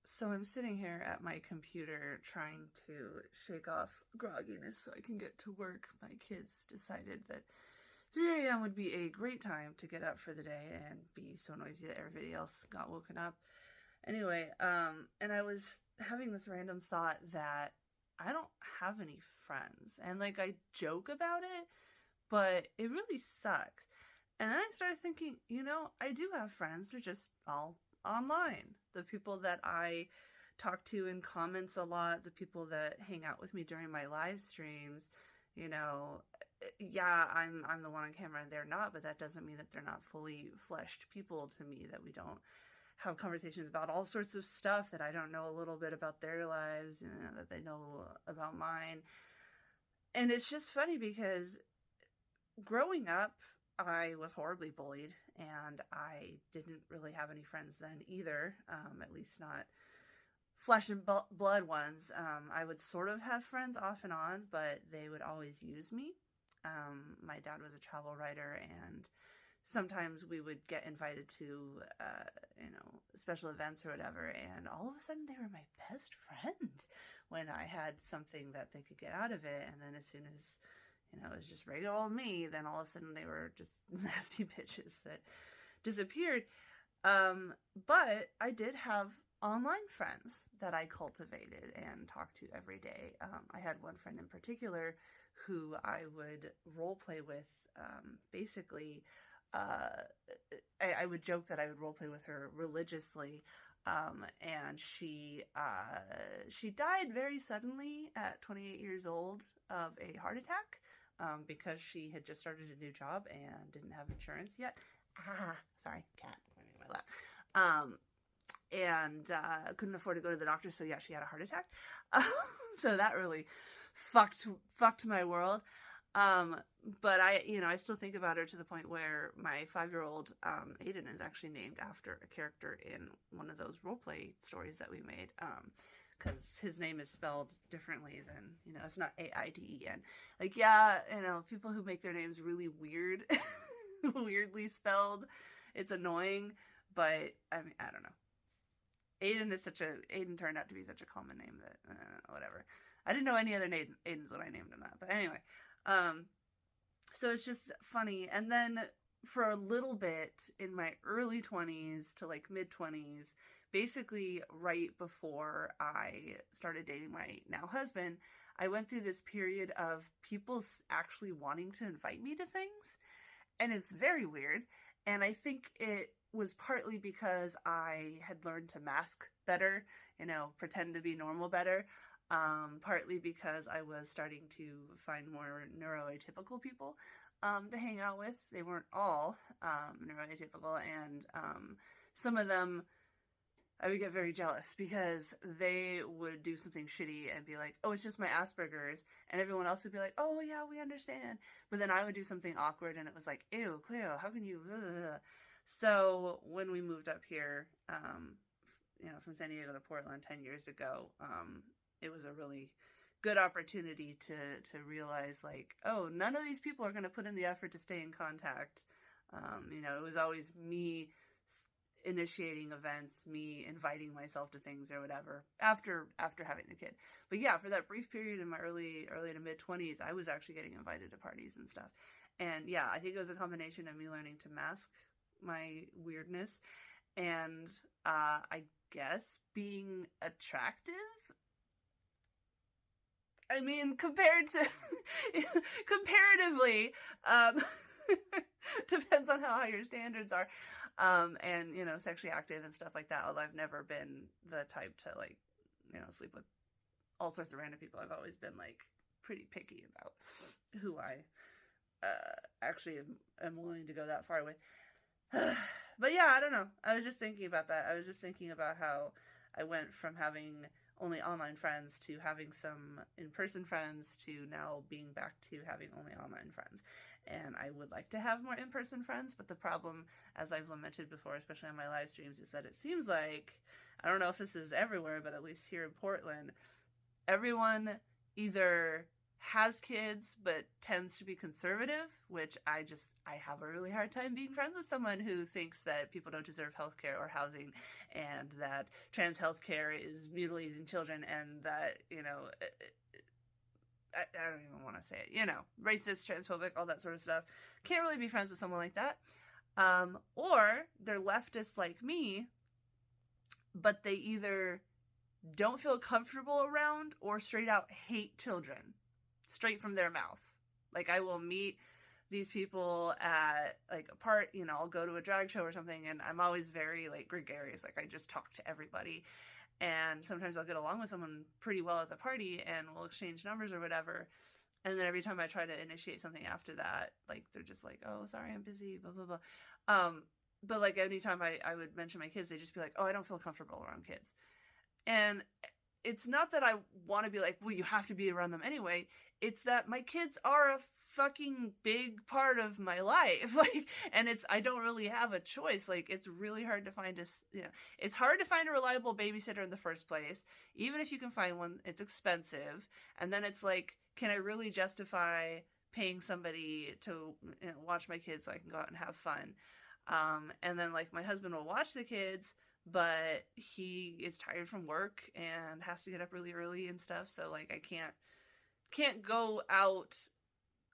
So I'm sitting here at my computer trying to shake off grogginess so I can get to work. My kids decided that 3 a.m. would be a great time to get up for the day and be so noisy that everybody else got woken up. Anyway, and I was having this random thought that I don't have any friends. And like I joke about it, but it really sucks. And then I started thinking, I do have friends. They're just all online. The people that I talk to in comments a lot, the people that hang out with me during my live streams, yeah, I'm the one on camera and they're not, but that doesn't mean that they're not fully fleshed people to me, that we don't have conversations about all sorts of stuff that I don't know a little bit about their lives, that they know about mine. And it's just funny because growing up, I was horribly bullied, and I didn't really have any friends then either, at least not flesh and blood ones. I would sort of have friends off and on, but they would always use me. My dad was a travel writer, and sometimes we would get invited to, special events or whatever, and all of a sudden they were my best friend when I had something that they could get out of it, and then as soon as it was just regular old me, then all of a sudden they were just nasty bitches that disappeared. But I did have online friends that I cultivated and talked to every day. I had one friend in particular who I would role play with. Basically, I would joke that I would role play with her religiously. And she died very suddenly at 28 years old of a heart attack, because she had just started a new job and didn't have insurance yet. Sorry, cat climbing my lap. And couldn't afford to go to the doctor, so yeah, she had a heart attack. So that really fucked my world. But I still think about her to the point where my 5-year-old, Aiden, is actually named after a character in one of those roleplay stories that we made. Cause his name is spelled differently than, it's not A-I-D-E-N. Like, yeah, people who make their names really weird, weirdly spelled, it's annoying, but I mean, I don't know. Aiden turned out to be such a common name that, whatever. I didn't know any other Aidens when I named him that, but anyway. So it's just funny. And then for a little bit in my early 20s to like mid 20s, basically right before I started dating my now husband, I went through this period of people actually wanting to invite me to things. And it's very weird. And I think it was partly because I had learned to mask better, pretend to be normal better. Partly because I was starting to find more neuroatypical people to hang out with. They weren't all neuroatypical, and some of them I would get very jealous because they would do something shitty and be like, oh, it's just my Asperger's, and everyone else would be like, oh yeah, we understand. But then I would do something awkward and it was like, ew, Cleo, how can you? Ugh. So when we moved up here, from San Diego to Portland 10 years ago, it was a really good opportunity to realize, like, oh, none of these people are going to put in the effort to stay in contact. It was always me initiating events, me inviting myself to things or whatever after having the kid. But yeah, for that brief period in my early to mid 20s, I was actually getting invited to parties and stuff. And yeah, I think it was a combination of me learning to mask my weirdness and I guess being attractive. I mean, comparatively, depends on how high your standards are, and, sexually active and stuff like that, although I've never been the type to, like, sleep with all sorts of random people. I've always been, like, pretty picky about who I actually am willing to go that far with. But yeah, I don't know. I was just thinking about that. I was just thinking about how I went from having only online friends to having some in-person friends to now being back to having only online friends. And I would like to have more in-person friends, but the problem, as I've lamented before, especially on my live streams, is that it seems like, I don't know if this is everywhere, but at least here in Portland, everyone either has kids but tends to be conservative, which I have a really hard time being friends with someone who thinks that people don't deserve healthcare or housing, and that trans healthcare is mutilating children, and that, you know, I don't even want to say it, you know, racist, transphobic, all that sort of stuff. Can't really be friends with someone like that. Or they're leftists like me, but they either don't feel comfortable around or straight out hate children, straight from their mouth. Like, I will meet these people at, like, a part, you know, I'll go to a drag show or something, and I'm always very, like, gregarious. Like, I just talk to everybody. And sometimes I'll get along with someone pretty well at the party, and we'll exchange numbers or whatever. And then every time I try to initiate something after that, like, they're just like, oh, sorry, I'm busy, blah, blah, blah. But, like, anytime I would mention my kids, they'd just be like, oh, I don't feel comfortable around kids. And it's not that I want to be like, well, you have to be around them anyway. It's that my kids are a fucking big part of my life. Like, and I don't really have a choice. Like, it's really hard to find it's hard to find a reliable babysitter in the first place. Even if you can find one, it's expensive. And then it's like, can I really justify paying somebody to, you know, watch my kids so I can go out and have fun? And then, like, my husband will watch the kids, but he is tired from work and has to get up really early and stuff. So, like, I can't go out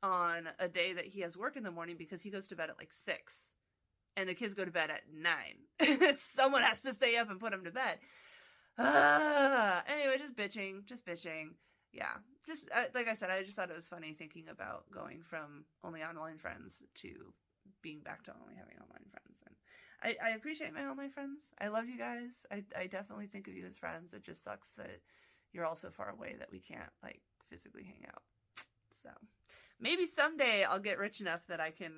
on a day that he has work in the morning because he goes to bed at like 6 and the kids go to bed at 9. Someone has to stay up and put them to bed. Anyway, just bitching. Yeah. Just, like I said, I just thought it was funny thinking about going from only online friends to being back to only having online friends. And I appreciate my online friends. I love you guys. I definitely think of you as friends. It just sucks that you're all so far away that we can't, like, physically hang out. So maybe someday I'll get rich enough that I can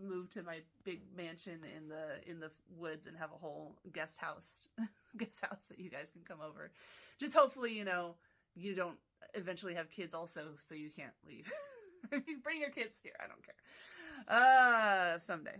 move to my big mansion in the woods and have a whole guest house that you guys can come over. Just hopefully, you know, you don't eventually have kids also, so you can't leave. Bring your kids here. I don't care. Someday.